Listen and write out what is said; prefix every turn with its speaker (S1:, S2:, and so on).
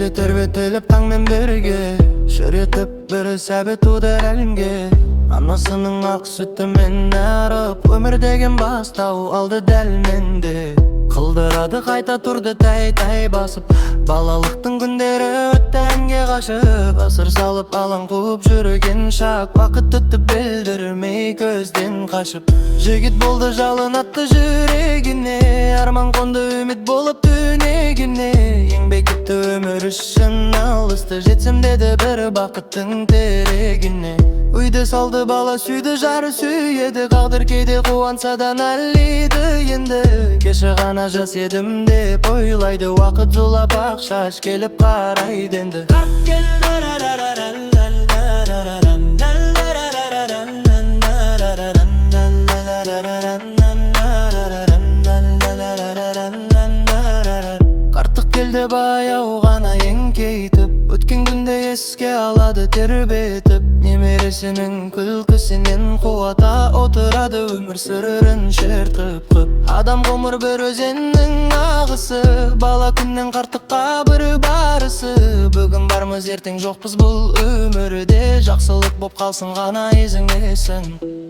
S1: Келді тербетіліп таңмен бірге, шіретіп бірі сәбі туды әлемге. Анасының ақ сүтімен арып, өмір деген бастау алды дәл менде. Қылдырады қайта тұрды тәй-тәй басып, балалықтың күндері өтті әнге қашып. Асыр салып алаң қуып жүрген шақ, уақыт өтті білдірмей көзден қашып. Жігіт болды жалын атты жүрегіне, арман қонды үміт болып түнегіне. Еңбек етті өмір үшін алысты, жетсем деді бір бақыттың терегіне. Үйді салды бала сүйді, жары сүйеді, қағдыр кейде қуанса да налиды енді. Кеше ғана жас едім деп ойлайды, уақыт зулап ақ шаш келіп қарайды енді. Қарттық келді баяу ғана еңкейтіп, өткен күнде еске алады тербетіп. Немересінің күлкісінен қуата отырады өмір сүрін шертіп қып. Адам ғұмыр бір өзеннің ағысы, бала күннен қарттыққа бір барысы. Бүгін бармыз ертең жоқпыз бұл өмірде, жақсылық боп қалсын ғана езіңесің.